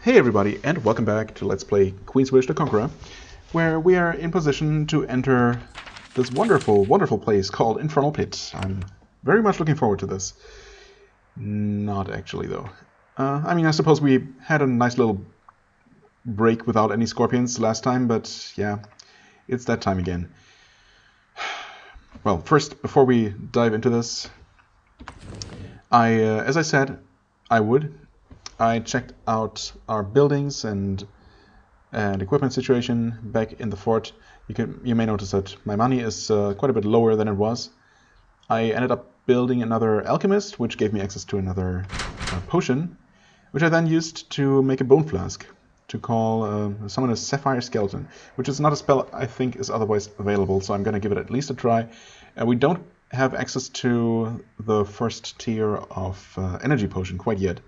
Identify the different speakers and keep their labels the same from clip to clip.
Speaker 1: Hey everybody, and welcome back to Let's Play Queen's Wish the Conqueror, where we are in position to enter this wonderful, wonderful place called Infernal Pit. I'm very much looking forward to this. Not actually, though. I suppose we had a nice little break without any scorpions last time, but yeah, it's that time again. Well, first, before we dive into this, as I said, I checked out our buildings and equipment situation back in the fort. You may notice that my money is quite a bit lower than it was. I ended up building another alchemist, which gave me access to another potion, which I then used to make a bone flask to call summon a sapphire skeleton, which is not a spell I think is otherwise available, so I'm going to give it at least a try. We don't have access to the first tier of energy potion quite yet,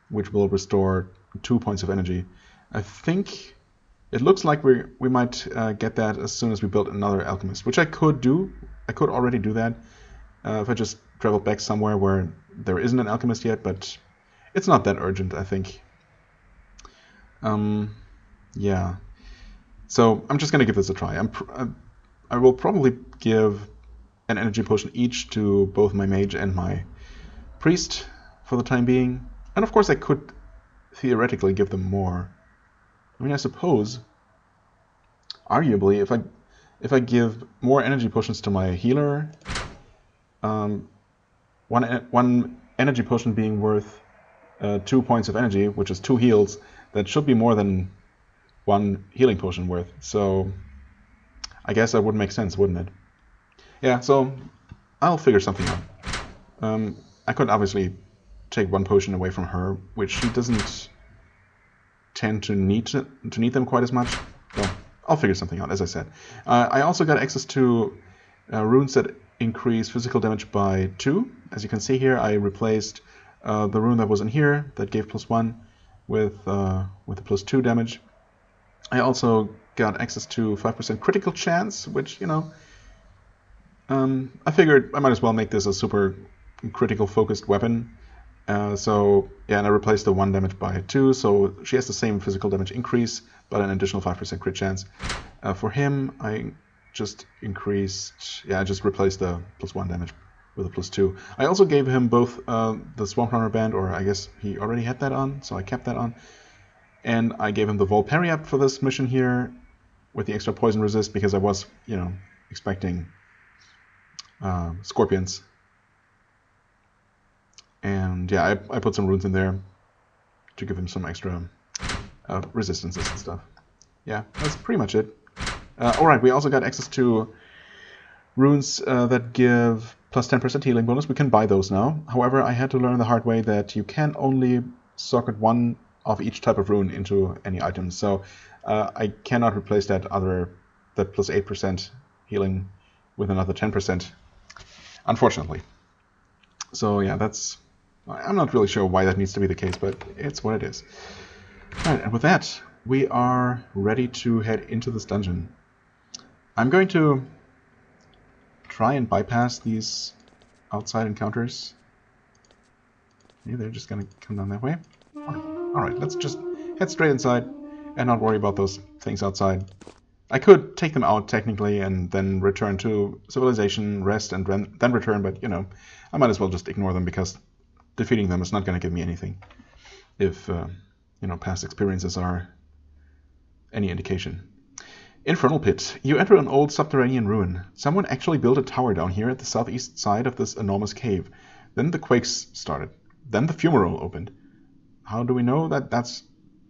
Speaker 1: which will restore 2 points of energy. I think it looks like we might get that as soon as we build another alchemist, which I could do. I could already do that if I just traveled back somewhere where there isn't an alchemist yet, but it's not that urgent, I think. Yeah. So I'm just going to give this a try. I will probably give an energy potion each to both my mage and my priest for the time being. And of course I could theoretically give them more. I mean, I suppose, arguably, if I give more energy potions to my healer, one energy potion being worth 2 points of energy, which is 2 heals, that should be more than 1 healing potion worth. So I guess that would make sense, wouldn't it? Yeah, so I'll figure something out. I could obviously take 1 potion away from her, which she doesn't tend to need them quite as much. Well, I'll figure something out, as I said. I also got access to runes that increase physical damage by 2. As you can see here, I replaced the rune that was in here that gave +1 with a +2 damage. I also got access to 5% critical chance, which, you know, I figured I might as well make this a super critical focused weapon. So yeah, and I replaced the 1 damage by 2, so she has the same physical damage increase, but an additional 5% crit chance. For him, I just replaced the +1 damage with a +2. I also gave him both the Swamp Runner band, or I guess he already had that on, so I kept that on. And I gave him the Volpariap for this mission here, with the extra poison resist, because I was, you know, expecting scorpions. And yeah, I put some runes in there to give him some extra resistances and stuff. Yeah, that's pretty much it. Alright, we also got access to runes that give +10% healing bonus. We can buy those now. However, I had to learn the hard way that you can only socket 1 of each type of rune into any item. So I cannot replace that +8% healing with another 10%, unfortunately. So yeah, I'm not really sure why that needs to be the case, but it's what it is. Alright, and with that, we are ready to head into this dungeon. I'm going to try and bypass these outside encounters. Maybe they're just going to come down that way. Alright, let's just head straight inside and not worry about those things outside. I could take them out technically and then return to civilization, rest, and then return, but you know, I might as well just ignore them because defeating them is not going to give me anything, if you know, past experiences are any indication. Infernal Pit. You enter an old subterranean ruin. Someone actually built a tower down here at the southeast side of this enormous cave. Then the quakes started. Then the fumarole opened. How do we know that that's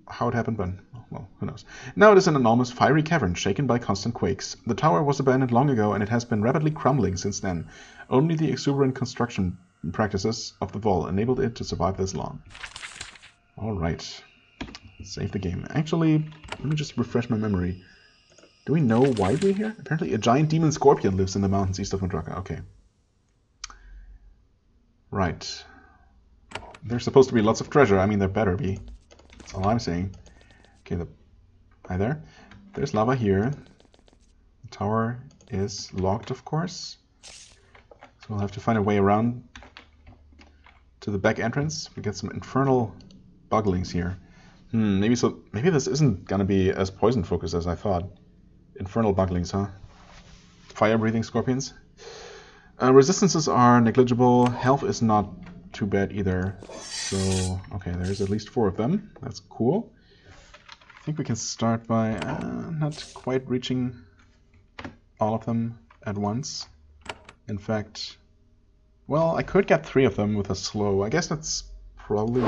Speaker 1: how it happened? But, well, who knows. Now it is an enormous fiery cavern shaken by constant quakes. The tower was abandoned long ago, and it has been rapidly crumbling since then. Only the exuberant construction practices of the Vol enabled it to survive this long. Alright. Save the game. Actually, let me just refresh my memory. Do we know why we're here? Apparently a giant demon scorpion lives in the mountains east of Madraka. Okay. Right. There's supposed to be lots of treasure. I mean, there better be. That's all I'm saying. Okay, hi there. There's lava here. The tower is locked, of course. So we'll have to find a way around to the back entrance. We get some infernal bugglings here. Maybe so. Maybe this isn't gonna be as poison focused as I thought. Infernal buglings, huh? Fire-breathing scorpions. Resistances are negligible. Health is not too bad either. So, okay, there's at least 4 of them. That's cool. I think we can start by not quite reaching all of them at once. In fact, well, I could get 3 of them with a slow. I guess that's probably...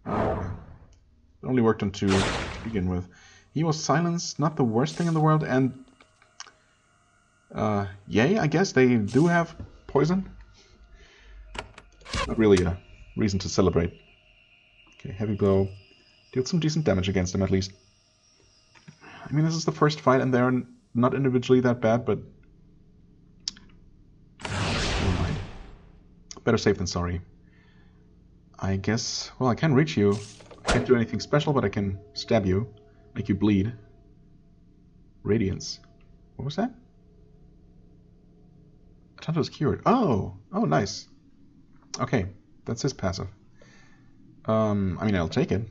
Speaker 1: it only worked on 2 to begin with. He was silenced, not the worst thing in the world, and... yay, I guess they do have poison. Not really a reason to celebrate. Okay, heavy blow. Deal some decent damage against them, at least. I mean, this is the first fight, and they're not individually that bad, but... never mind. Better safe than sorry. I guess... well, I can reach you. I can't do anything special, but I can stab you. Make you bleed. Radiance. What was that? Atantuo is cured. Oh! Oh, nice. Okay, that's his passive. I mean, I'll take it.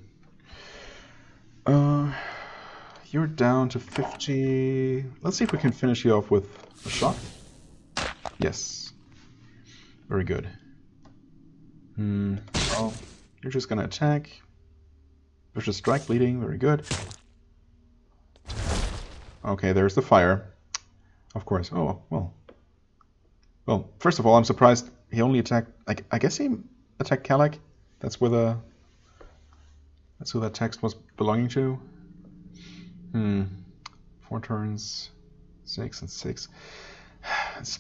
Speaker 1: You're down to 50... let's see if we can finish you off with a shock. Yes. Very good. Well, you're just gonna attack. Vicious strike, bleeding, very good. Okay, there's the fire. Of course. Oh, well. Well, first of all, I'm surprised he only attacked... I guess he attacked Kalak. That's where the... that's who that text was belonging to. 4 turns, 6 and 6. It's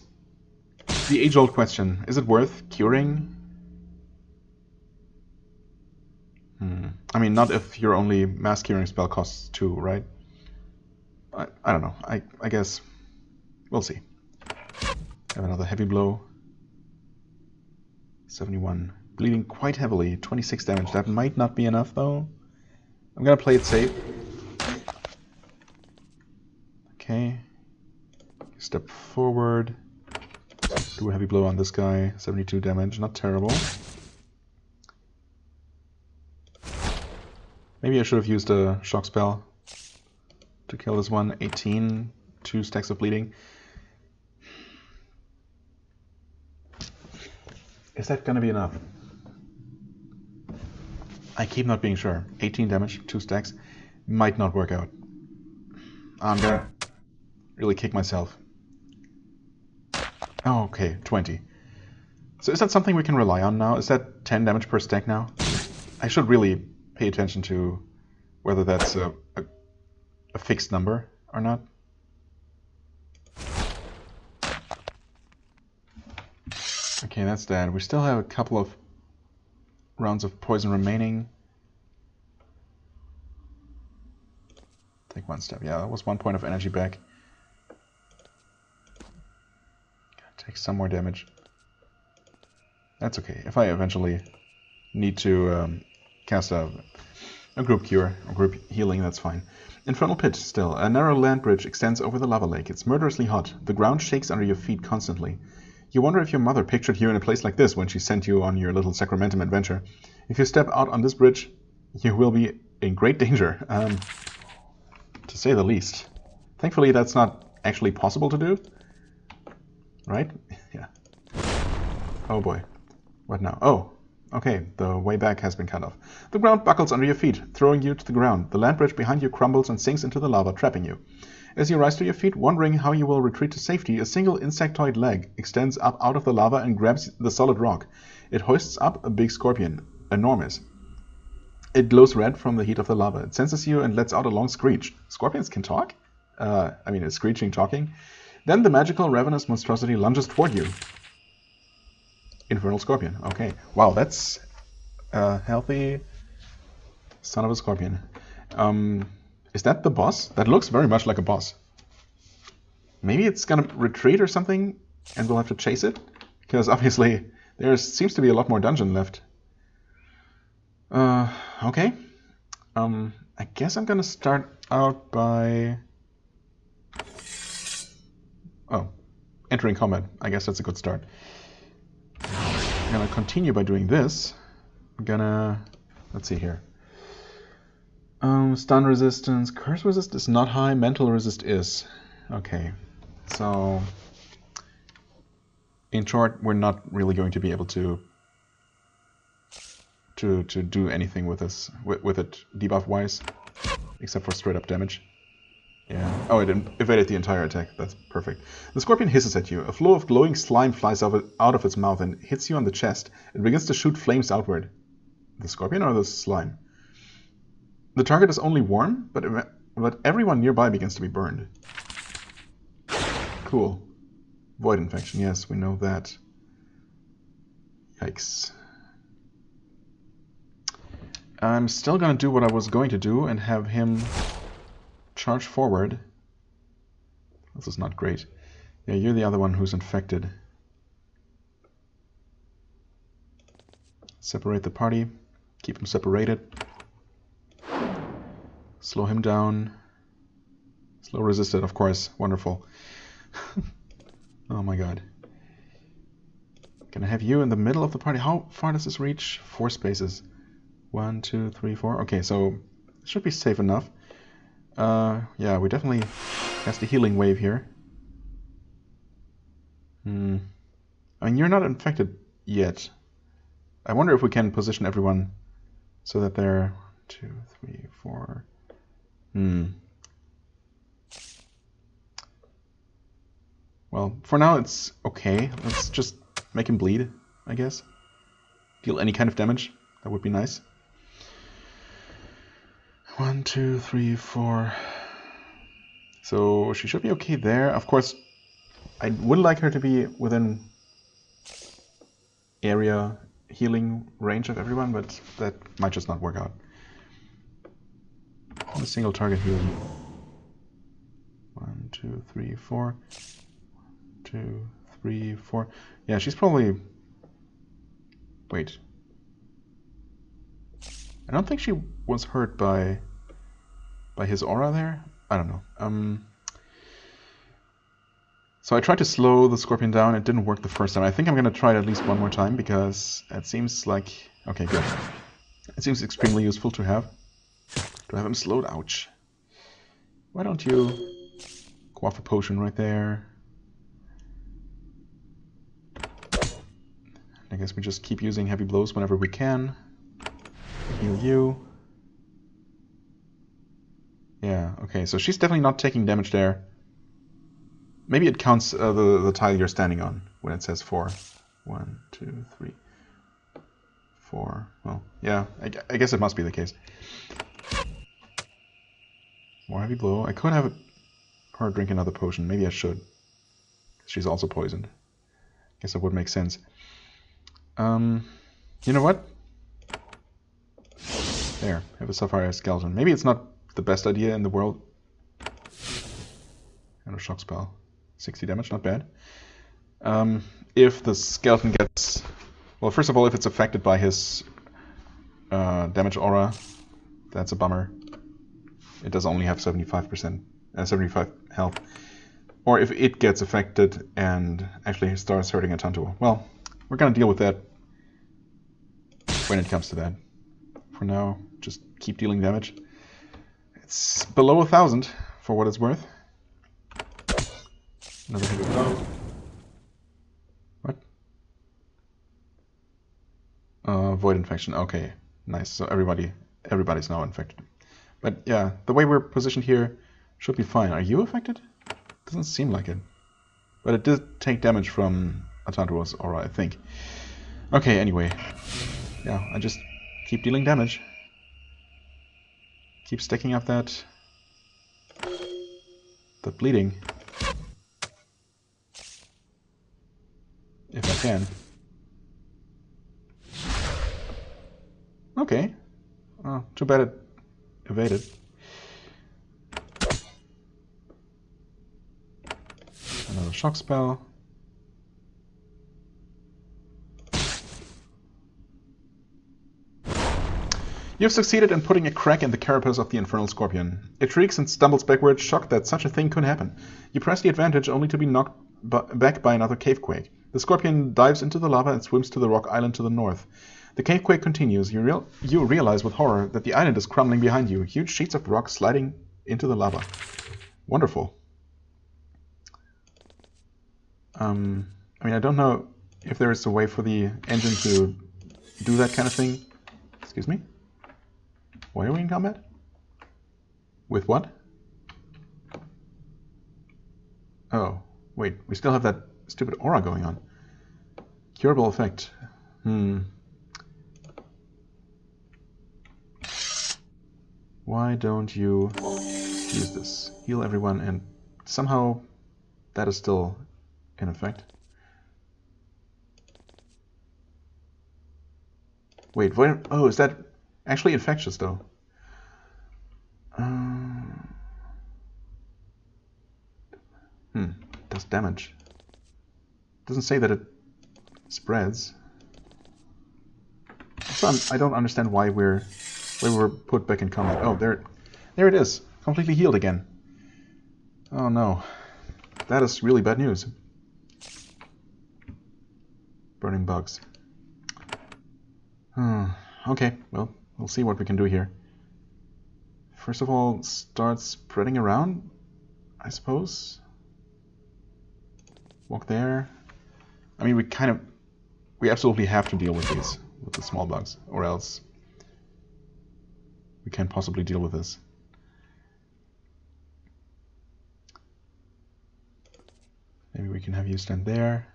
Speaker 1: the age-old question. Is it worth curing? I mean, not if your only mass curing spell costs 2, right? I don't know. I guess we'll see. Have another heavy blow. 71. Bleeding quite heavily. 26 damage. That might not be enough, though. I'm gonna play it safe. Okay. Step forward. Do a heavy blow on this guy. 72 damage. Not terrible. Maybe I should have used a shock spell to kill this one. 18. 2 stacks of bleeding. Is that gonna be enough? I keep not being sure. 18 damage, 2 stacks. Might not work out. I'm gonna really kick myself. Oh, okay, 20. So is that something we can rely on now? Is that 10 damage per stack now? I should really pay attention to whether that's a fixed number or not. Okay, that's that. We still have a couple of rounds of poison remaining. Take 1 step. Yeah, that was 1 point of energy back. Take some more damage. That's okay. If I eventually need to cast a group cure, or group healing, that's fine. Infernal Pit, still. A narrow land bridge extends over the lava lake. It's murderously hot. The ground shakes under your feet constantly. You wonder if your mother pictured you in a place like this when she sent you on your little Sacramentum adventure. If you step out on this bridge, you will be in great danger, to say the least. Thankfully, that's not actually possible to do. Right? Yeah. Oh boy. What now? Oh, okay, the way back has been cut off. The ground buckles under your feet, throwing you to the ground. The land bridge behind you crumbles and sinks into the lava, trapping you. As you rise to your feet, wondering how you will retreat to safety, a single insectoid leg extends up out of the lava and grabs the solid rock. It hoists up a big scorpion. Enormous. It glows red from the heat of the lava. It senses you and lets out a long screech. Scorpions can talk? I mean, is screeching talking? Then the magical, ravenous monstrosity lunges toward you. Infernal Scorpion. Okay. Wow, that's a healthy son of a scorpion. Is that the boss? That looks very much like a boss. Maybe it's gonna retreat or something, and we'll have to chase it? Because obviously there seems to be a lot more dungeon left. Okay. I guess I'm gonna start out by... oh, entering combat. I guess that's a good start. I'm gonna continue by doing this. I'm gonna let's see here. Stun resistance, curse resist is not high, mental resist is. Okay, so in short, we're not really going to be able to do anything with this with it debuff wise, except for straight up damage. Yeah. Oh, it evaded the entire attack. That's perfect. The scorpion hisses at you. A flow of glowing slime flies out of its mouth and hits you on the chest. It begins to shoot flames outward. The scorpion or the slime? The target is only warm, but everyone nearby begins to be burned. Cool. Void infection. Yes, we know that. Yikes. I'm still gonna do what I was going to do and have him charge forward. This is not great. Yeah, you're the other one who's infected. Separate the party. Keep them separated. Slow him down. Slow resisted, of course. Wonderful. Oh my god. Can I have you in the middle of the party? How far does this reach? 4 spaces. 1, 2, 3, 4. Okay, so it should be safe enough. Yeah, we definitely cast a healing wave here. I mean, you're not infected yet. I wonder if we can position everyone so that they're 2, 3, 4. Well, for now it's okay. Let's just make him bleed, I guess. Deal any kind of damage. That would be nice. 1, 2, 3, 4. So she should be okay there. Of course, I would like her to be within area healing range of everyone, but that might just not work out. A single target heal. 1, 2, 3, 4. 2, 3, 4. Yeah, she's probably... Wait. I don't think she was hurt by his aura there. I don't know. So I tried to slow the scorpion down. It didn't work the first time. I think I'm going to try it at least one more time because it seems like... Okay, good. It seems extremely useful to have him slowed. Ouch. Why don't you quaff a potion right there? I guess we just keep using heavy blows whenever we can. Heal you. Yeah, okay, so she's definitely not taking damage there. Maybe it counts the tile you're standing on when it says 4. 1, 2, 3, 4. Well, yeah, I guess it must be the case. More heavy blow. I could have her drink another potion. Maybe I should. She's also poisoned. Guess that would make sense. You know what? There, have a sapphire skeleton. Maybe it's not the best idea in the world. And a shock spell. 60 damage, not bad. If the skeleton gets... Well, first of all, if it's affected by his damage aura, that's a bummer. It does only have 75 health. Or if it gets affected and actually starts hurting Atantuo. Well, we're gonna deal with that when it comes to that. For now, just keep dealing damage. It's below 1,000 for what it's worth. Another heavy blow. What? Void infection. Okay, nice. So everybody's now infected. But yeah, the way we're positioned here should be fine. Are you affected? Doesn't seem like it. But it did take damage from Atantuo's aura, I think. Okay, anyway. Yeah, I just keep dealing damage. Keep stacking up that bleeding. If I can. Okay. Oh, too bad it evaded. Another shock spell. You've succeeded in putting a crack in the carapace of the infernal scorpion. It shrieks and stumbles backwards, shocked that such a thing could happen. You press the advantage only to be knocked back by another cavequake. The scorpion dives into the lava and swims to the rock island to the north. The cave quake continues. You realize with horror that the island is crumbling behind you. Huge sheets of rock sliding into the lava. Wonderful. I mean, I don't know if there is a way for the engine to do that kind of thing. Excuse me? Why are we in combat? With what? Oh, wait, we still have that stupid aura going on. Curable effect. Why don't you use this? Heal everyone, and somehow that is still in effect. Wait, what? Oh, is that actually infectious though? Does damage. Doesn't say that it spreads. So I don't understand why we were put back in combat. Oh, there it is, completely healed again. Oh no, that is really bad news. Burning bugs. Okay, well, we'll see what we can do here. First of all, start spreading around, I suppose. Walk there. I mean, we absolutely have to deal with these, with the small bugs, or else we can't possibly deal with this. Maybe we can have you stand there.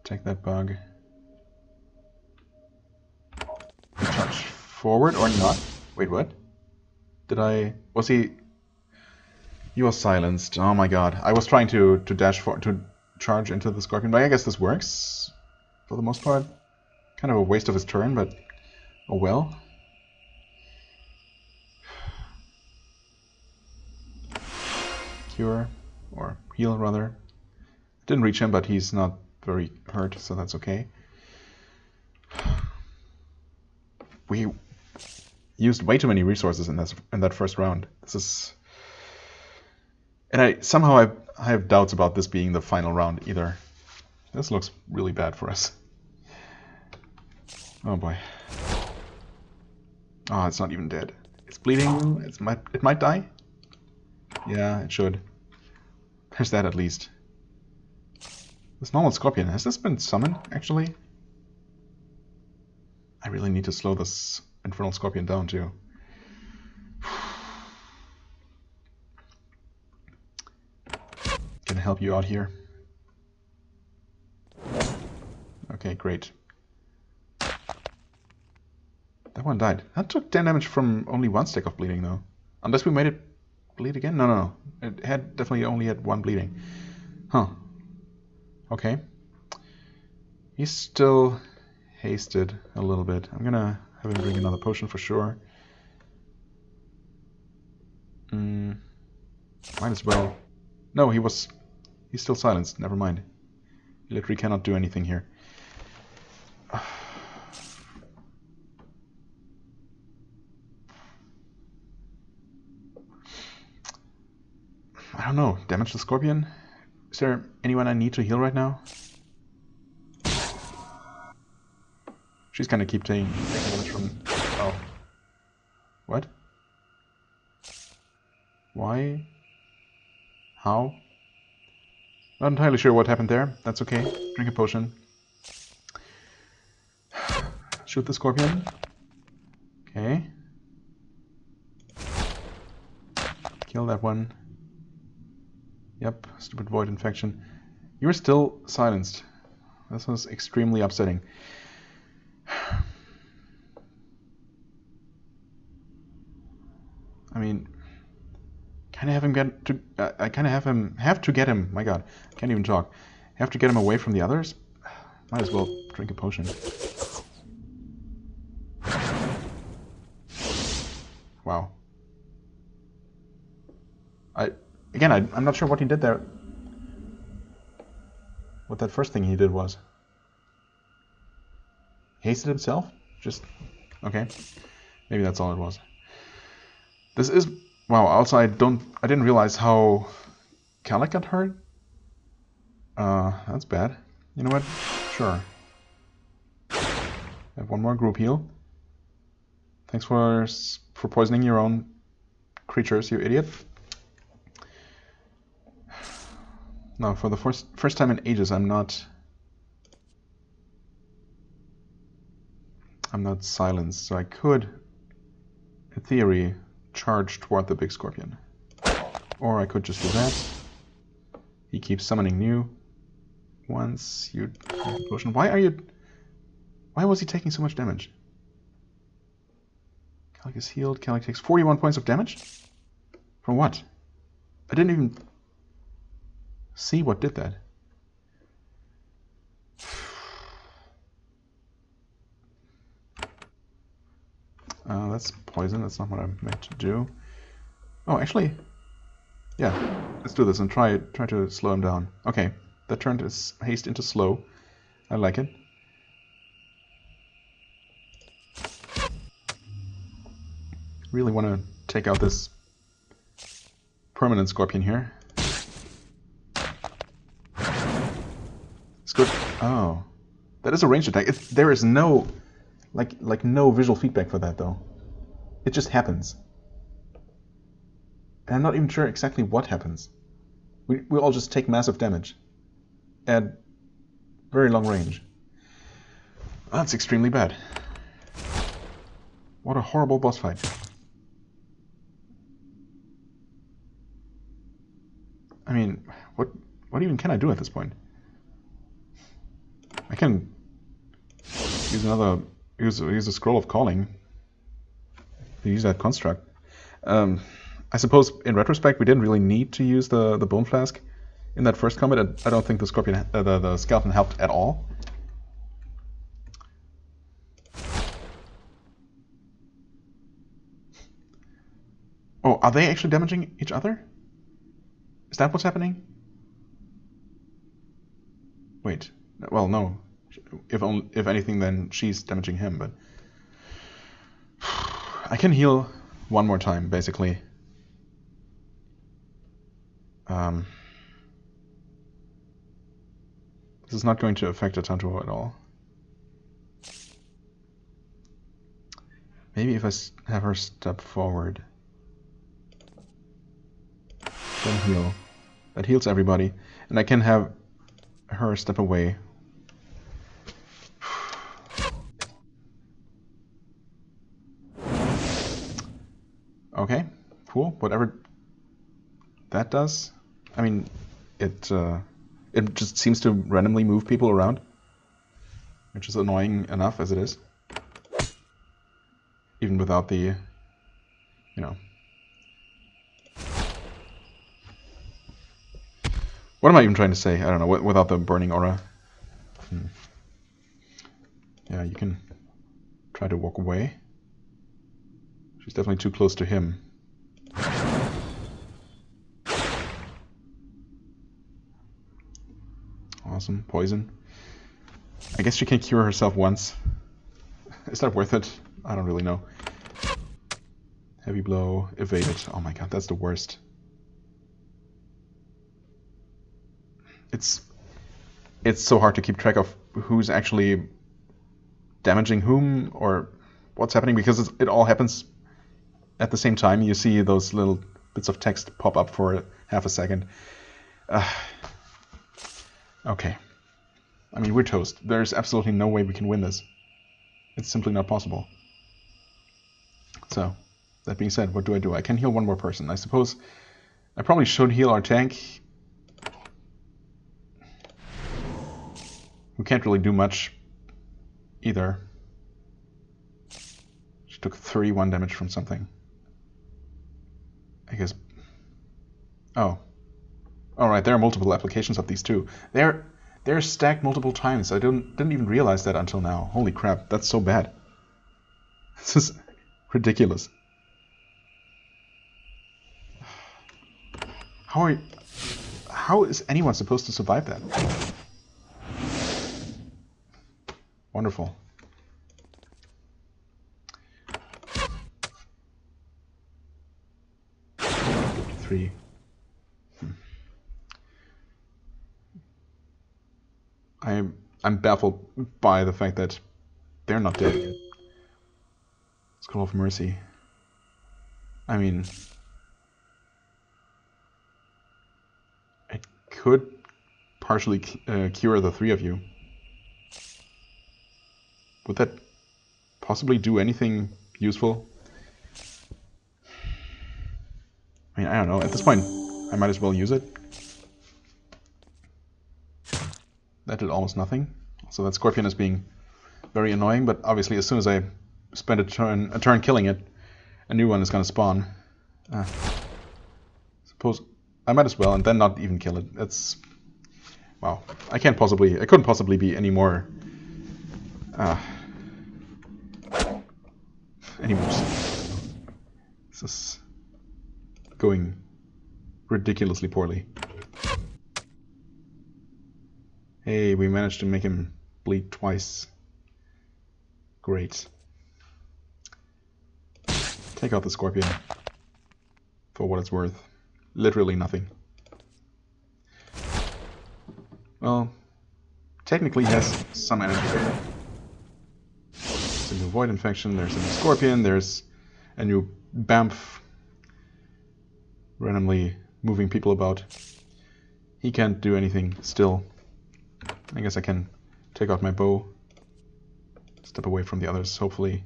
Speaker 1: Take that bug. Charge forward or not? Wait, what? Did I... Was he... He was silenced. Oh my god. I was trying to charge into the scorpion, but I guess this works for the most part. Kind of a waste of his turn, but oh well. Cure, or heal rather. Didn't reach him, but he's not very hurt, so that's okay. We used way too many resources in that first round. This is... And I have doubts about this being the final round either. This looks really bad for us. Oh boy. Oh, it's not even dead. It's bleeding. It might die. Yeah, it should. There's that at least. This normal scorpion, has this been summoned actually? I really need to slow this infernal scorpion down too. Can I help you out here? Okay, great. That one died. That took 10 damage from only one stack of bleeding though. Unless we made it bleed again? No. It had definitely only had one bleeding. Huh. Okay. He's still hasted a little bit. I'm gonna have him drink another potion for sure. Might as well. No, he's still silenced. Never mind. He literally cannot do anything here. I don't know. Damage the scorpion? Is there anyone I need to heal right now? She's gonna keep taking damage from... Oh. What? Why? How? Not entirely sure what happened there. That's okay. Drink a potion. Shoot the scorpion. Okay. Kill that one. Yep, stupid void infection. You were still silenced. This was extremely upsetting. I mean, kind of have him get to. I kind of have to get him. My God, I can't even talk. Have to get him away from the others. Might as well drink a potion. Wow. I'm not sure what he did there. What that first thing he did was. Hasted himself? Just... Okay. Maybe that's all it was. This is... Wow, also I didn't realize how Calic got hurt. That's bad. You know what? Sure. I have one more group heal. Thanks for poisoning your own creatures, you idiot. No, for the first time in ages, I'm not silenced, so I could, in theory, charge toward the big scorpion. Or I could just do that. He keeps summoning new ones. You potion. Why was he taking so much damage? Calic is healed. Calic takes 41 points of damage? From what? I didn't even see what did that. That's poison. That's not what I meant to do. Oh, actually, yeah. Let's do this and try to slow him down. Okay, that turned his haste into slow. I like it. Really want to take out this permanent scorpion here. It's good. Oh, that is a ranged attack. There is no, like no visual feedback for that though. It just happens. And I'm not even sure exactly what happens. We all just take massive damage at very long range. That's extremely bad. What a horrible boss fight. I mean, what even can I do at this point? I can use a scroll of calling. Use that construct. I suppose in retrospect we didn't really need to use the bone flask in that first combat. I don't think the scorpion, the skeleton helped at all. Oh, are they actually damaging each other? Is that what's happening? Wait, well, no. If anything, then she's damaging him, but I can heal one more time, basically. This is not going to affect Atantuo at all. Maybe if I have her step forward. Then heal. That heals everybody. And I can have her step away. Okay, cool. Whatever that does. I mean, it just seems to randomly move people around, which is annoying enough as it is. Even without the, you know. What am I even trying to say? I don't know. Without the burning aura. Yeah, you can try to walk away. She's definitely too close to him. Awesome. Poison. I guess she can cure herself once. Is that worth it? I don't really know. Heavy blow. Evaded. Oh my god, that's the worst. It's so hard to keep track of who's actually damaging whom or what's happening because it all happens at the same time. You see those little bits of text pop up for half a second. Okay. I mean, we're toast. There's absolutely no way we can win this. It's simply not possible. So, that being said, what do? I can heal one more person. I suppose I probably should heal our tank. We can't really do much either. She took 31 damage from something. I guess. Oh. Alright, there are multiple applications of these too. They're stacked multiple times. I didn't even realize that until now. Holy crap, that's so bad. This is ridiculous. How is anyone supposed to survive that? Wonderful. Three. I'm baffled by the fact that they're not dead yet. Scroll of Mercy. I mean, it could partially cure the 3 of you. Would that possibly do anything useful? I mean, I don't know. At this point, I might as well use it. That did almost nothing. So that Scorpion is being very annoying, but obviously as soon as I spend a turn killing it, a new one is going to spawn. Suppose I might as well, and then not even kill it. That's... wow. I couldn't possibly be any more... any worse. This is going ridiculously poorly. Hey, we managed to make him bleed twice. Great. Take out the Scorpion. For what it's worth. Literally nothing. Well, technically he has some energy. There's a new Void Infection, there's a new Scorpion, there's a new Bamf randomly moving people about. He can't do anything still. I guess I can take out my bow, step away from the others, hopefully,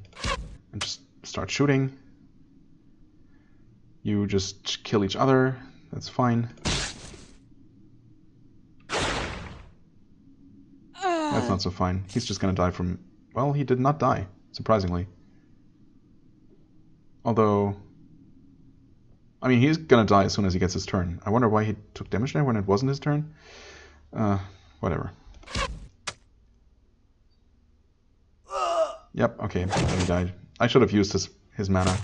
Speaker 1: and just start shooting. You just kill each other, that's fine. That's not so fine. He's just gonna die from... well, he did not die, surprisingly. Although... I mean, he's gonna die as soon as he gets his turn. I wonder why he took damage there when it wasn't his turn. Whatever. Yep, okay, then he died. I should have used his mana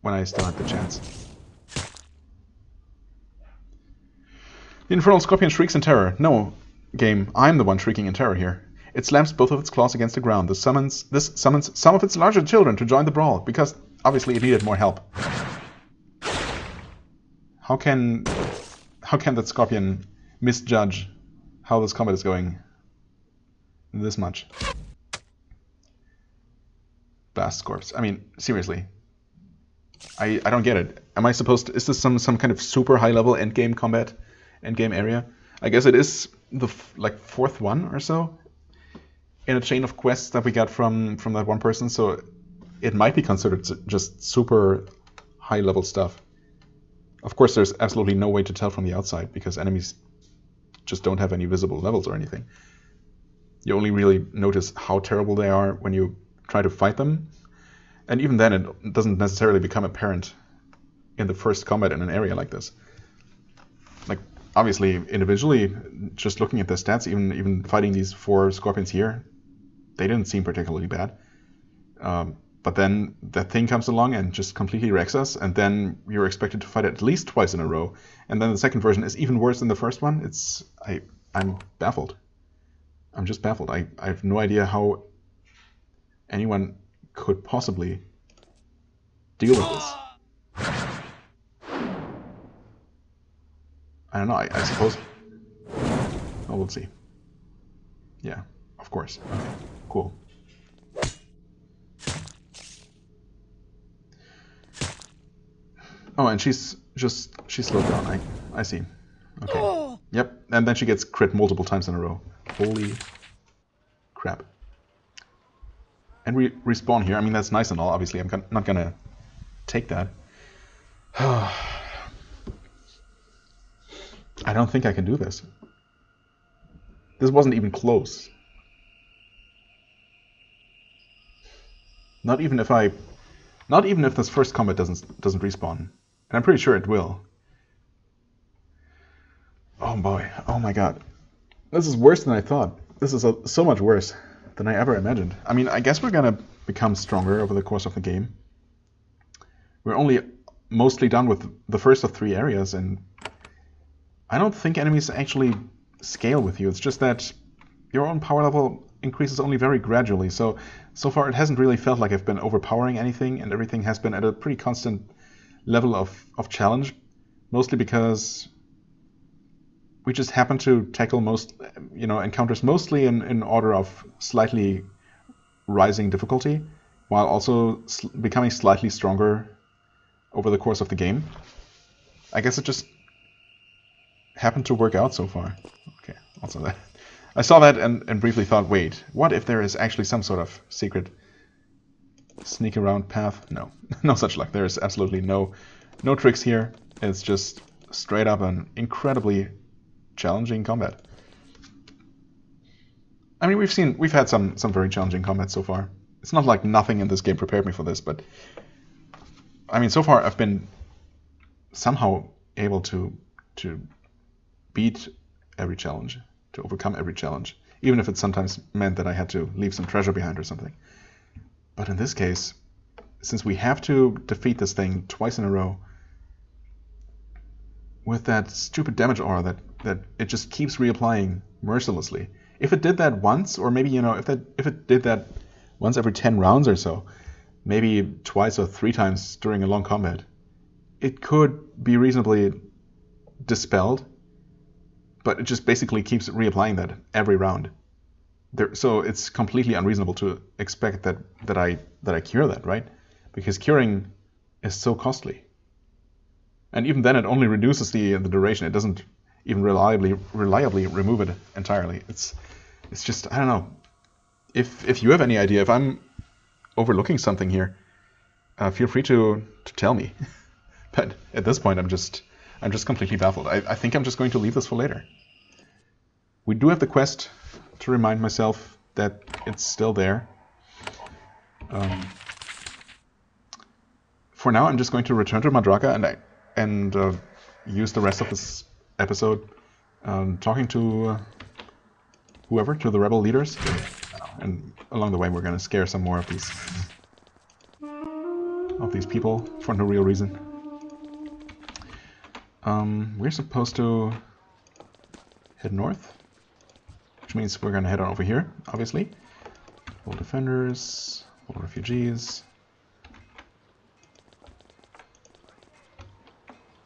Speaker 1: when I still had the chance. The Infernal Scorpion shrieks in terror. No, game, I'm the one shrieking in terror here. It slams both of its claws against the ground. This summons some of its larger children to join the brawl, because obviously it needed more help. How can that Scorpion misjudge how this combat is going this much? Blast Corpse. I mean, seriously. I don't get it. Am I supposed to... is this some kind of super high level endgame combat? Endgame area? I guess it is the fourth one or so in a chain of quests that we got from that one person, so it might be considered just super high level stuff. Of course, there's absolutely no way to tell from the outside because enemies just don't have any visible levels or anything. You only really notice how terrible they are when you try to fight them, and even then it doesn't necessarily become apparent in the first combat in an area like this. Like, obviously, individually, just looking at the stats, even fighting these 4 Scorpions here, they didn't seem particularly bad. But then that thing comes along and just completely wrecks us, and then you're expected to fight it at least twice in a row, and then the second version is even worse than the first one. I'm baffled. I'm just baffled. I have no idea how anyone could possibly deal with this. I don't know, I suppose... oh, we'll see. Yeah, of course. Okay, cool. Oh, and she's slowed down. I see. Okay. Yep, and then she gets crit multiple times in a row. Holy crap. And we respawn here. I mean, that's nice and all. Obviously, I'm not gonna take that. I don't think I can do this. This wasn't even close. Not even if this first combat doesn't respawn. And I'm pretty sure it will. Oh boy. Oh my god. This is worse than I thought. This is so much worse than I ever imagined. I mean, I guess we're gonna become stronger over the course of the game. We're only mostly done with the first of 3 areas, and I don't think enemies actually scale with you. It's just that your own power level increases only very gradually. So far it hasn't really felt like I've been overpowering anything, and everything has been at a pretty constant level of challenge, mostly because we just happen to tackle encounters mostly in order of slightly rising difficulty, while also becoming slightly stronger over the course of the game. I guess it just happened to work out so far. Okay, also that. I saw that and briefly thought, wait, what if there is actually some sort of secret sneak around path? No, no such luck. There is absolutely no tricks here. It's just straight up an incredibly challenging combat. I mean, we've had some very challenging combat so far. It's not like nothing in this game prepared me for this, but I mean, so far I've been somehow able to beat every challenge, to overcome every challenge, even if it sometimes meant that I had to leave some treasure behind or something. But in this case, since we have to defeat this thing twice in a row with that stupid damage aura that it just keeps reapplying mercilessly. If it did that once, or maybe, if it did that once every 10 rounds or so, maybe twice or 3 times during a long combat, it could be reasonably dispelled, but it just basically keeps reapplying that every round. So it's completely unreasonable to expect that I cure that, right? Because curing is so costly. And even then, it only reduces the duration. It doesn't even reliably remove it entirely. It's just, I don't know. If you have any idea, if I'm overlooking something here, feel free to tell me. But at this point, I'm just completely baffled. I think I'm just going to leave this for later. We do have the quest to remind myself that it's still there. For now, I'm just going to return to Madraka and use the rest of this episode talking to whoever, to the rebel leaders. And along the way, we're going to scare some more of these people for no real reason. We're supposed to head north, which means we're going to head on over here, obviously. Old defenders, old refugees.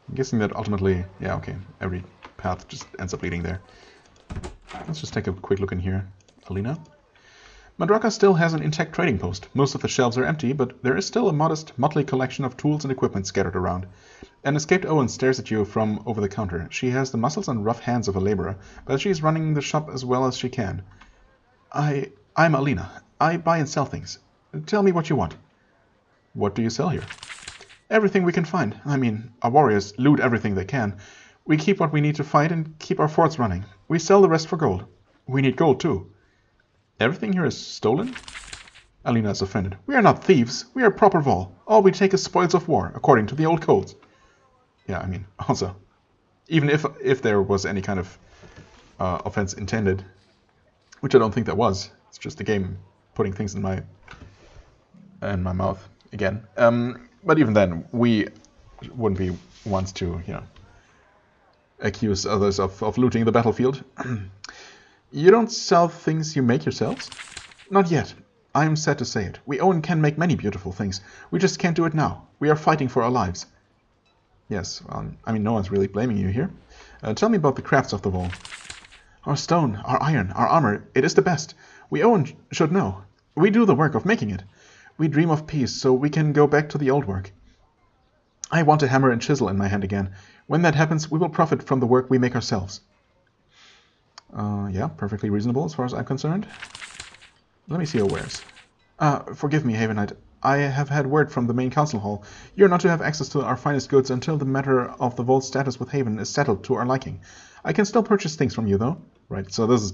Speaker 1: I'm guessing that ultimately, yeah, okay, every path just ends up leading there. Let's just take a quick look in here. Alina. Madraka still has an intact trading post. Most of the shelves are empty, but there is still a modest, motley collection of tools and equipment scattered around. An escaped Owen stares at you from over the counter. She has the muscles and rough hands of a laborer, but she is running the shop as well as she can. I'm Alina. I buy and sell things. Tell me what you want. What do you sell here? Everything we can find. I mean, our warriors loot everything they can. We keep what we need to fight and keep our forts running. We sell the rest for gold. We need gold too. Everything here is stolen? Alina is offended. We are not thieves. We are proper Vol. All we take is spoils of war, according to the old codes. Yeah, I mean, also, even if there was any kind of offense intended, which I don't think there was, it's just the game putting things in my mouth again. But even then, we wouldn't be ones to, accuse others of looting the battlefield. You don't sell things you make yourselves? Not yet. I am sad to say it. We own and can make many beautiful things. We just can't do it now. We are fighting for our lives. Yes, I mean, no one's really blaming you here. Tell me about the crafts of the wall. Our stone, our iron, our armor, it is the best. We own should know. We do the work of making it. We dream of peace, so we can go back to the old work. I want a hammer and chisel in my hand again. When that happens, we will profit from the work we make ourselves. Yeah, perfectly reasonable as far as I'm concerned. Let me see your wares. Forgive me, Havenite. I have had word from the main council hall. You're not to have access to our finest goods until the matter of the vault's status with Haven is settled to our liking. I can still purchase things from you, though. Right, so this is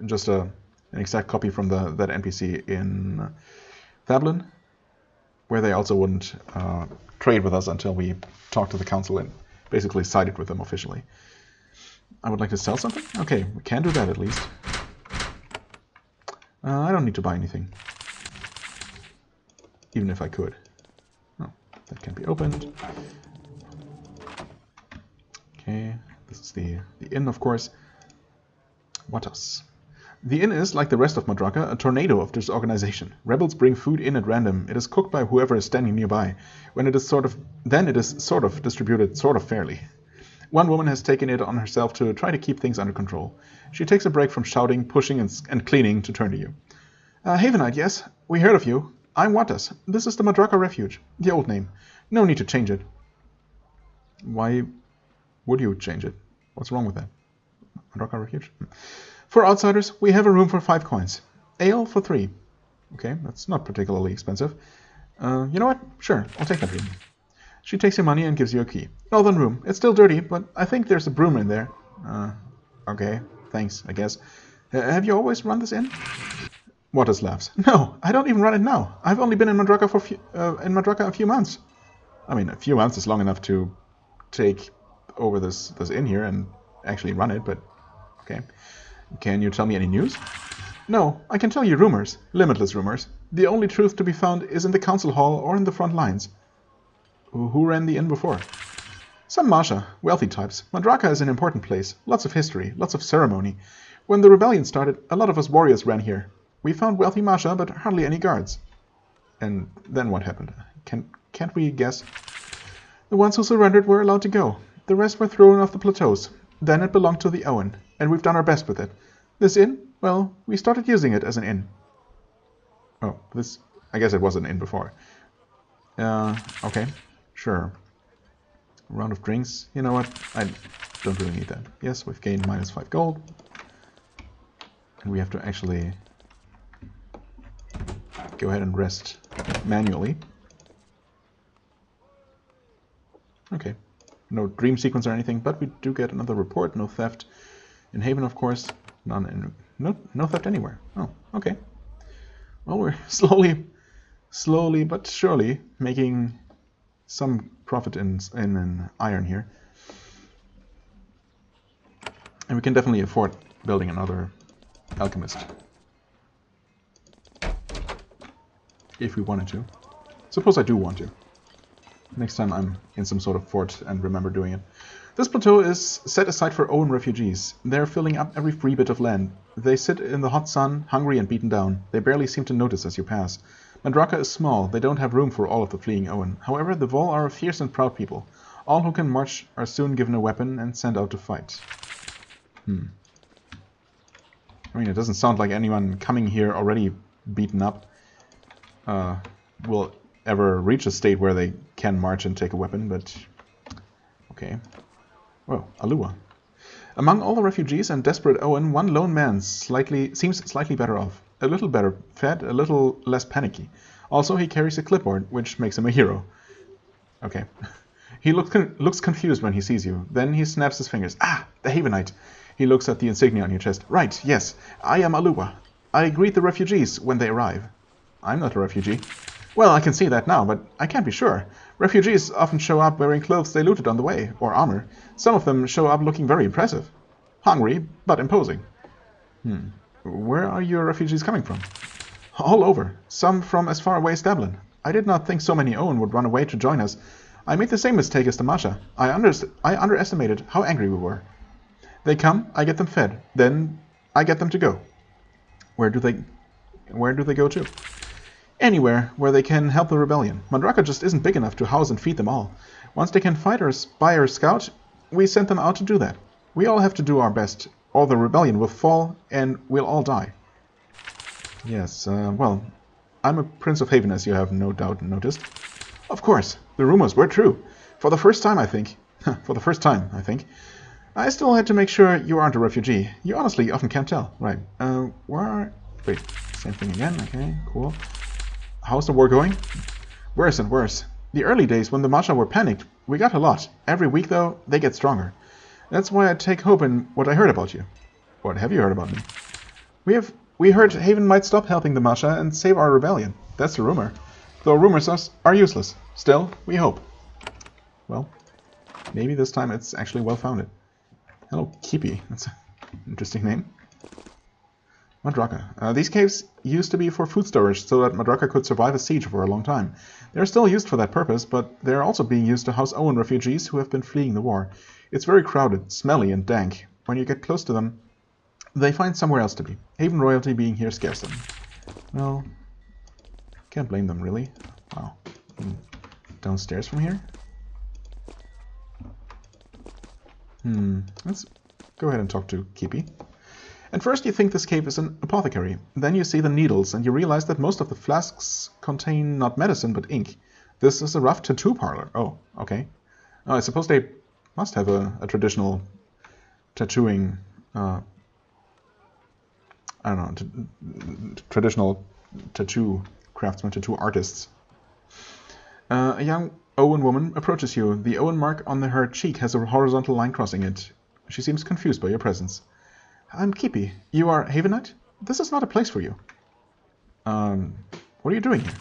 Speaker 1: just an exact copy from that NPC in Thablin, where they also wouldn't trade with us until we talked to the council and basically sided with them officially. I would like to sell something? Okay, we can do that at least. I don't need to buy anything. Even if I could. Oh, that can't be opened. Okay, this is the inn, of course. What else? The inn is, like the rest of Madraka, a tornado of disorganization. Rebels bring food in at random. It is cooked by whoever is standing nearby. Then it is sort of distributed sort of fairly. One woman has taken it on herself to try to keep things under control. She takes a break from shouting, pushing, and cleaning to turn to you. Havenite, yes. We heard of you. I'm Wattas. This is the Madraka Refuge. The old name. No need to change it. Why would you change it? What's wrong with that? Madraka Refuge? For outsiders, we have a room for 5 coins. Ale for 3. Okay, that's not particularly expensive. You know what? Sure, I'll take that room. She takes your money and gives you a key. Northern room. It's still dirty, but I think there's a broom in there. Okay, thanks, I guess. Have you always run this inn? Waters laughs. No, I don't even run it now. I've only been in Madraka a few months. I mean, a few months is long enough to take over this inn here and actually run it, but okay. Can you tell me any news? No, I can tell you rumors. Limitless rumors. The only truth to be found is in the council hall or in the front lines. Who ran the inn before? Some Masha, wealthy types. Madraka is an important place. Lots of history, lots of ceremony. When the rebellion started, a lot of us warriors ran here. We found wealthy Masha, but hardly any guards. And then what happened? Can't we guess? The ones who surrendered were allowed to go. The rest were thrown off the plateaus. Then it belonged to the Owen, and we've done our best with it. This inn? Well, we started using it as an inn. Oh, I guess it was an inn before. Okay. Sure. A round of drinks. You know what? I don't really need that. Yes, we've gained -5 gold. And we have to actually go ahead and rest manually. Okay. No dream sequence or anything, but we do get another report. No theft in Haven, of course. No theft anywhere. Oh, okay. Well, we're slowly but surely making some profit in iron here. And we can definitely afford building another alchemist. If we wanted to. Suppose I do want to. Next time I'm in some sort of fort and remember doing it. This plateau is set aside for Owen refugees. They're filling up every free bit of land. They sit in the hot sun, hungry and beaten down. They barely seem to notice as you pass. Madraka is small. They don't have room for all of the fleeing Owen. However, the Vol are a fierce and proud people. All who can march are soon given a weapon and sent out to fight. I mean, it doesn't sound like anyone coming here already beaten up will ever reach a state where they can march and take a weapon, but okay. Well, Alua. Among all the refugees and desperate Owen, one lone man seems slightly better off. A little better fed, a little less panicky. Also, he carries a clipboard, which makes him a hero. Okay. He looks confused when he sees you. Then he snaps his fingers. Ah, the Havenite. He looks at the insignia on your chest. Right, yes. I am Alua. I greet the refugees when they arrive. I'm not a refugee. Well, I can see that now, but I can't be sure. Refugees often show up wearing clothes they looted on the way, or armor. Some of them show up looking very impressive. Hungry, but imposing. Where are your refugees coming from? All over. Some from as far away as Dublin. I did not think so many Owen would run away to join us. I made the same mistake as the Masha. I underestimated how angry we were. They come, I get them fed. Then I get them to go. Where do they go to? Anywhere where they can help the rebellion. Madraka just isn't big enough to house and feed them all. Once they can fight or spy or scout, we send them out to do that. We all have to do our best, or the rebellion will fall and we'll all die. Yes, well, I'm a Prince of Haven, as you have no doubt noticed. Of course, the rumors were true. For the first time, I think. For the first time, I think. I still had to make sure you aren't a refugee. You honestly often can't tell. Right, wait, same thing again, okay, cool. How's the war going? Worse and worse. The early days when the Masha were panicked, we got a lot. Every week, though, they get stronger. That's why I take hope in what I heard about you. What have you heard about me? We heard Haven might stop helping the Masha and save our rebellion. That's the rumor. Though rumors are useless. Still, we hope. Well, maybe this time it's actually well-founded. Hello, Kipi. That's an interesting name. Madraka. These caves used to be for food storage so that Madraka could survive a siege for a long time. They're still used for that purpose, but they're also being used to house Owen refugees who have been fleeing the war. It's very crowded, smelly, and dank. When you get close to them, they find somewhere else to be. Haven royalty being here scares them. Well, can't blame them, really. Wow. Downstairs from here? Let's go ahead and talk to Kipi. And first you think this cave is an apothecary. Then you see the needles, and you realize that most of the flasks contain not medicine, but ink. This is a rough tattoo parlor. Oh, okay. I suppose they must have a traditional tattooing... I don't know, traditional tattoo craftsmen, tattoo artists. A young Owen woman approaches you. The Owen mark on her cheek has a horizontal line crossing it. She seems confused by your presence. I'm Kipi. You are Havenite? This is not a place for you. What are you doing here?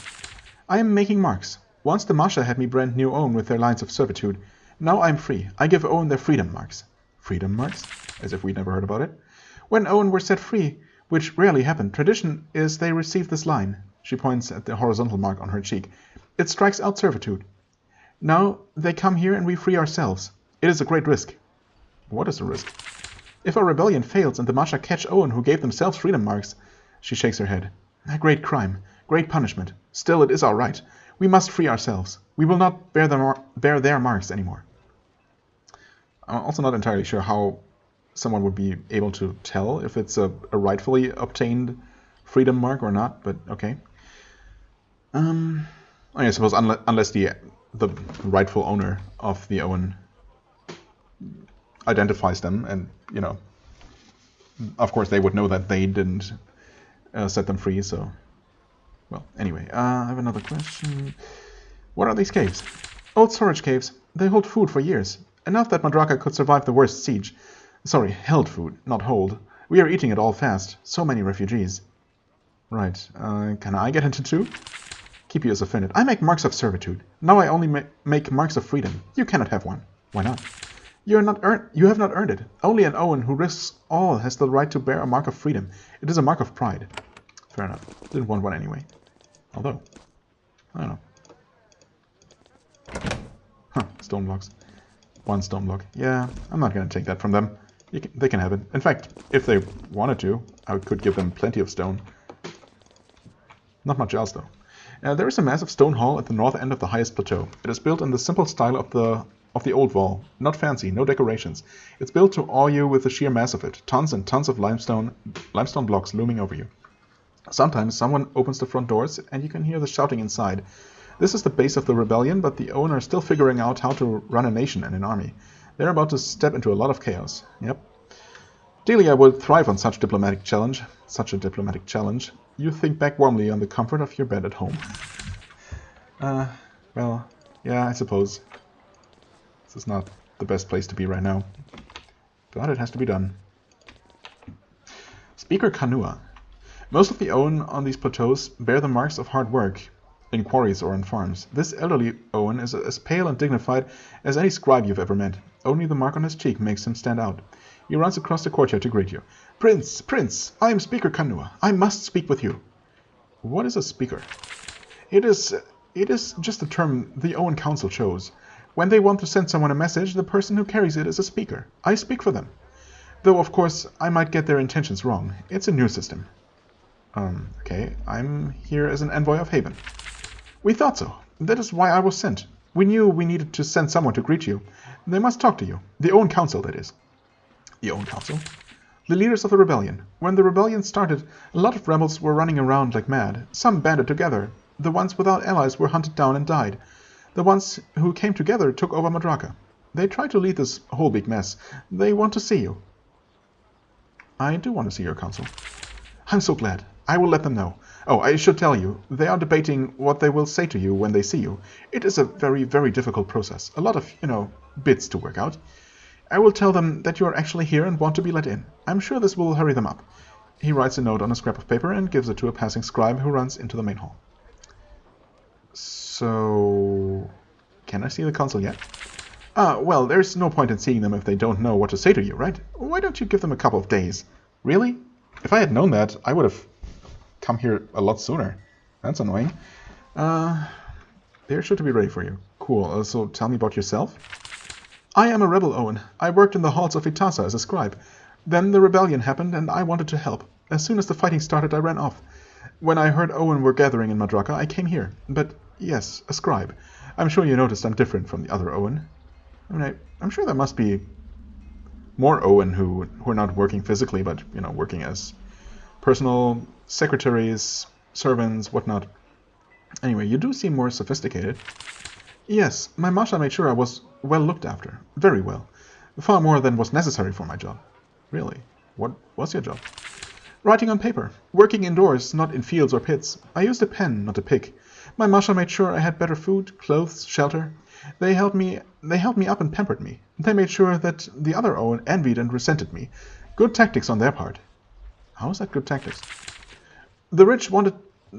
Speaker 1: I am making marks. Once the Masha had me brand new Owen with their lines of servitude. Now I'm free. I give Owen their freedom marks. Freedom marks? As if we'd never heard about it. When Owen were set free, which rarely happened, tradition is they receive this line. She points at the horizontal mark on her cheek. It strikes out servitude. Now they come here and we free ourselves. It is a great risk. What is the risk? If our rebellion fails and the Masha catch Owen who gave themselves freedom marks, she shakes her head. A great crime, great punishment. Still, it is our right. We must free ourselves. We will not bear their marks anymore. I'm also not entirely sure how someone would be able to tell if it's a rightfully obtained freedom mark or not, but okay. I suppose unless the rightful owner of the Owen identifies them, and of course they would know that they didn't set them free. So, well, anyway, I have another question. What are these caves? Old storage caves. They hold food for years, enough that Madraka could survive the worst siege. Sorry, held food, not hold. We are eating it all fast. So many refugees. Right. Can I get into too? Kipi is offended. I make marks of servitude. Now I only make marks of freedom. You cannot have one. Why not? You have not earned it. Only an Owen who risks all has the right to bear a mark of freedom. It is a mark of pride. Fair enough. Didn't want one anyway. Although, I don't know. Huh, stone blocks. One stone block. Yeah, I'm not going to take that from them. They can have it. In fact, if they wanted to, I could give them plenty of stone. Not much else, though. There is a massive stone hall at the north end of the highest plateau. It is built in the simple style of the old wall. Not fancy, no decorations. It's built to awe you with the sheer mass of it. Tons and tons of limestone blocks looming over you. Sometimes someone opens the front doors and you can hear the shouting inside. This is the base of the rebellion, but the Owen are still figuring out how to run a nation and an army. They're about to step into a lot of chaos. Yep. Delia would thrive on such a diplomatic challenge. You think back warmly on the comfort of your bed at home. Well, yeah, I suppose. This is not the best place to be right now. But it has to be done. Speaker Kanua. Most of the Owen on these plateaus bear the marks of hard work, in quarries or on farms. This elderly Owen is as pale and dignified as any scribe you've ever met. Only the mark on his cheek makes him stand out. He runs across the courtyard to greet you. Prince, I am Speaker Kanua. I must speak with you. What is a speaker? It is just a term the Owen Council chose. When they want to send someone a message, the person who carries it is a speaker. I speak for them. Though, of course, I might get their intentions wrong. It's a new system. Okay, I'm here as an envoy of Haven. We thought so. That is why I was sent. We knew we needed to send someone to greet you. They must talk to you. The Owen Council, that is. The Owen Council? The leaders of the rebellion. When the rebellion started, a lot of rebels were running around like mad. Some banded together. The ones without allies were hunted down and died. The ones who came together took over Madraka. They tried to lead this whole big mess. They want to see you. I do want to see your council. I'm so glad. I will let them know. Oh, I should tell you, they are debating what they will say to you when they see you. It is a very, very difficult process. A lot of, bits to work out. I will tell them that you are actually here and want to be let in. I'm sure this will hurry them up. He writes a note on a scrap of paper and gives it to a passing scribe who runs into the main hall. So, can I see the council yet? Well, there's no point in seeing them if they don't know what to say to you, right? Why don't you give them a couple of days? Really? If I had known that, I would have come here a lot sooner. That's annoying. They're sure to be ready for you. Cool, so tell me about yourself. I am a rebel, Owen. I worked in the halls of Itasa as a scribe. Then the rebellion happened and I wanted to help. As soon as the fighting started, I ran off. When I heard Owen were gathering in Madraka, I came here. But yes, a scribe. I'm sure you noticed I'm different from the other Owen. I'm sure there must be more Owen who are not working physically, but, you know, working as personal secretaries, servants, whatnot. Anyway, you do seem more sophisticated. Yes, my Masha made sure I was well looked after. Very well. Far more than was necessary for my job. Really? What was your job? Writing on paper. Working indoors, not in fields or pits. I used a pen, not a pick. My Masha made sure I had better food, clothes, shelter. They helped me up and pampered me. They made sure that the other Owen envied and resented me. Good tactics on their part. How is that good tactics? The rich wanted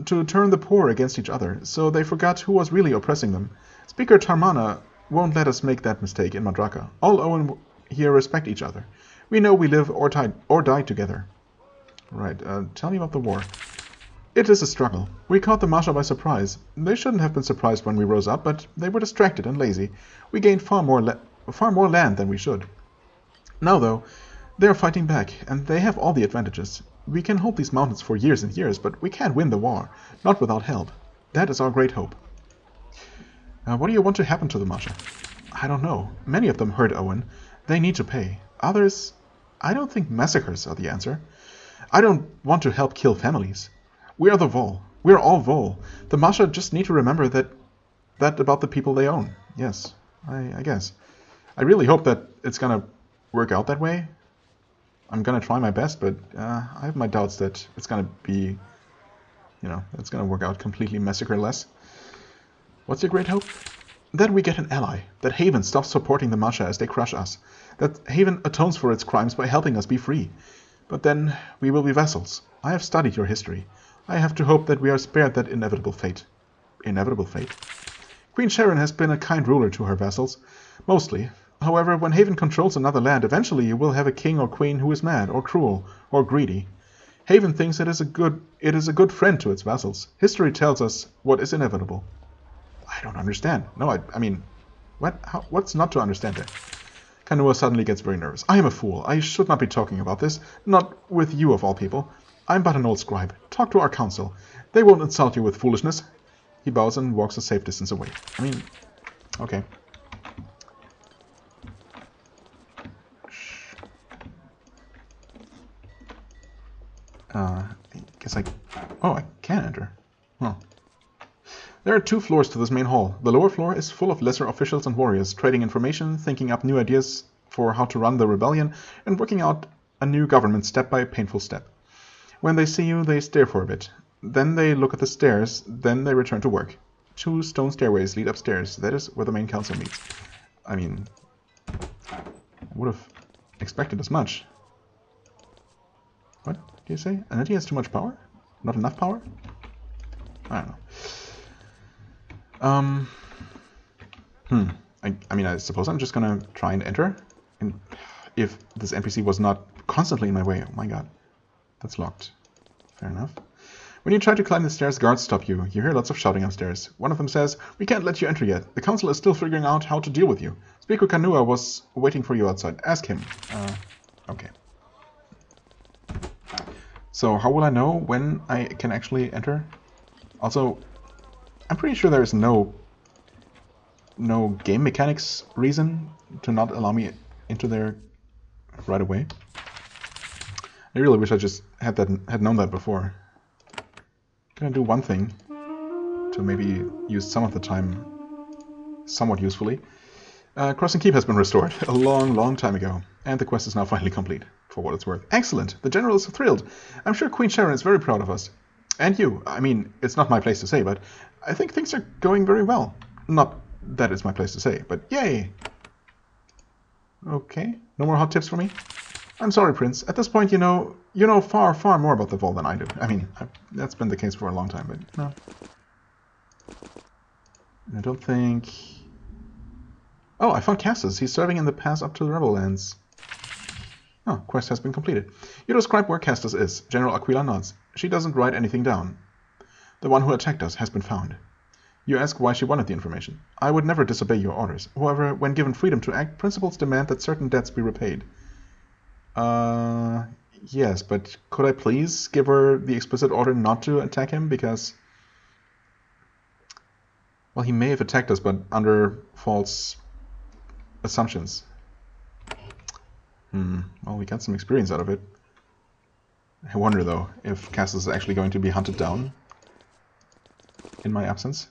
Speaker 1: to turn the poor against each other, so they forgot who was really oppressing them. Speaker Tarmana won't let us make that mistake in Madraka. All Owen here respect each other. We know we live or die together. Right, tell me about the war. It is a struggle. We caught the Masha by surprise. They shouldn't have been surprised when we rose up, but they were distracted and lazy. We gained far more land than we should. Now, though, they are fighting back, and they have all the advantages. We can hold these mountains for years and years, but we can't win the war, not without help. That is our great hope. What do you want to happen to the Masha? I don't know. Many of them hurt Owen. They need to pay. Others, I don't think massacres are the answer. I don't want to help kill families. We are the Vol. We are all Vol. The Masha just need to remember that about the people they own. Yes, I guess. I really hope that it's gonna work out that way. I'm gonna try my best, but I have my doubts that it's gonna be, you know, it's gonna work out completely massacre-less. What's your great hope? That we get an ally. That Haven stops supporting the Masha as they crush us. That Haven atones for its crimes by helping us be free. But then we will be vassals. I have studied your history. I have to hope that we are spared that inevitable fate. Inevitable fate? Queen Sharon has been a kind ruler to her vassals. Mostly. However, when Haven controls another land, eventually you will have a king or queen who is mad, or cruel, or greedy. Haven thinks it is a good friend to its vassals. History tells us what is inevitable. I don't understand. No, I mean, what's not to understand there? Kanua suddenly gets very nervous. I am a fool. I should not be talking about this. Not with you of all people. I'm but an old scribe. Talk to our council. They won't insult you with foolishness. He bows and walks a safe distance away. I mean, okay. I guess oh, I can enter. Huh. There are 2 floors to this main hall. The lower floor is full of lesser officials and warriors, trading information, thinking up new ideas for how to run the rebellion, and working out a new government step by painful step. When they see you, they stare for a bit. Then they look at the stairs, then they return to work. 2 stone stairways lead upstairs. That is where the main council meets. I mean, I would have expected as much. What do you say? Aneti has too much power? Not enough power? I don't know. I mean, I suppose I'm just gonna try and enter. And if this NPC was not constantly in my way. Oh my god. That's locked. Fair enough. When you try to climb the stairs, guards stop you. You hear lots of shouting upstairs. One of them says, "We can't let you enter yet. The council is still figuring out how to deal with you. Speaker Kanua was waiting for you outside. Ask him." Okay. So how will I know when I can actually enter? Also, I'm pretty sure there is no game mechanics reason to not allow me into there right away. I really wish I just had known that before. Gonna do one thing to maybe use some of the time somewhat usefully. Crossing Keep has been restored a long time ago, and the quest is now finally complete, for what it's worth. Excellent! The general is thrilled. I'm sure Queen Sharon is very proud of us. And you. I mean, it's not my place to say, but I think things are going very well. Not that it's my place to say, but yay! Okay, no more hot tips for me? I'm sorry, Prince. At this point, you know far more about the Vol than I do. I mean, that's been the case for a long time, but no. I don't think... Oh, I found Castus. He's serving in the pass up to the Rebel Lands. Oh, quest has been completed. You describe where Castus is. General Aquila nods. She doesn't write anything down. The one who attacked us has been found. You ask why she wanted the information. I would never disobey your orders. However, when given freedom to act, principles demand that certain debts be repaid. Yes, but could I please give her the explicit order not to attack him? Because, well, he may have attacked us, but under false assumptions. Well, we got some experience out of it. I wonder, though, if Cass is actually going to be hunted down in my absence.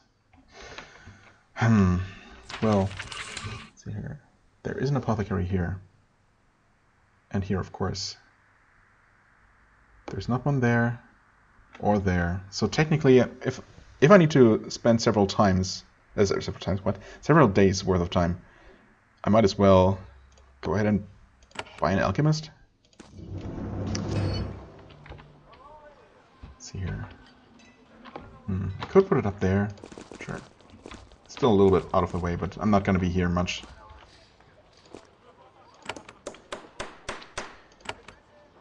Speaker 1: Well, let's see here. There is an apothecary here. And here, of course. There's not one there or there. So technically, if I need to spend several days worth of time, I might as well go ahead and buy an alchemist. Let's see here. I could put it up there. Sure. Still a little bit out of the way, but I'm not going to be here much.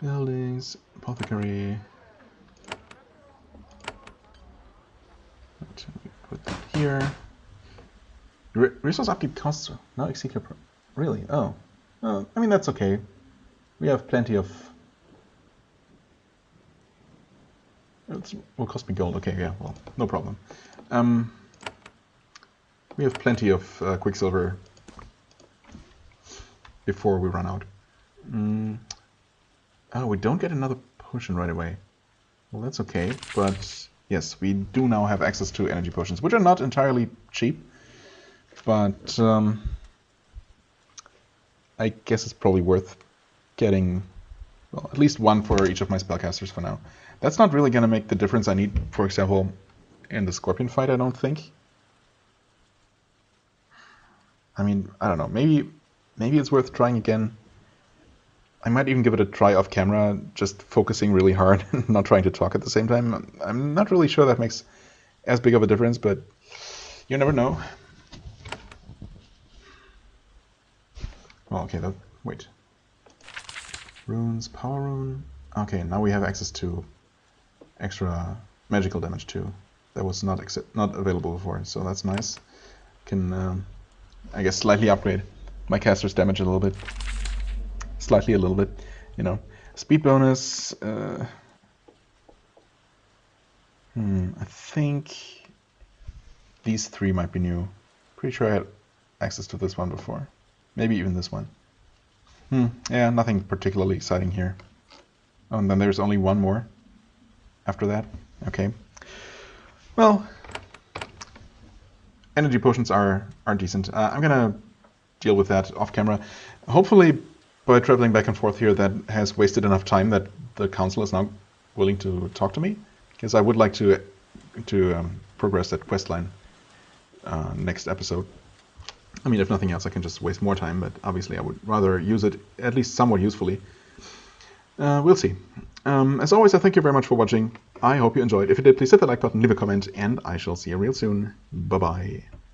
Speaker 1: Buildings, apothecary. Put that here. Resource upkeep costs now exceed your... Really? Oh. I mean, that's okay. We have plenty of... It will cost me gold. Okay, yeah, well, no problem. We have plenty of quicksilver before we run out. Oh, we don't get another potion right away. Well, that's okay, but yes, we do now have access to energy potions, which are not entirely cheap, but I guess it's probably worth getting, well, at least one for each of my spellcasters for now. That's not really going to make the difference I need, for example, in the Scorpion fight, I don't think. I mean, I don't know, maybe it's worth trying again. I might even give it a try off camera, just focusing really hard and not trying to talk at the same time. I'm not really sure that makes as big of a difference, but you never know. Well, okay, wait. Runes, power rune. Okay, now we have access to extra magical damage too. That was not available before, so that's nice. Can, I guess, slightly upgrade my caster's damage a little bit. Slightly a little bit, you know. Speed bonus. I think these three might be new. Pretty sure I had access to this one before. Maybe even this one. Yeah, nothing particularly exciting here. Oh, and then there's only one more after that. Okay. Well, energy potions are decent. I'm gonna deal with that off camera. Hopefully, by traveling back and forth here, that has wasted enough time that the council is now willing to talk to me, because I would like to progress that quest line next episode. I mean, if nothing else, I can just waste more time, but obviously I would rather use it at least somewhat usefully. We'll see. As always, I thank you very much for watching. I hope you enjoyed. If you did, please hit the like button, leave a comment, and I shall see you real soon. Bye-bye.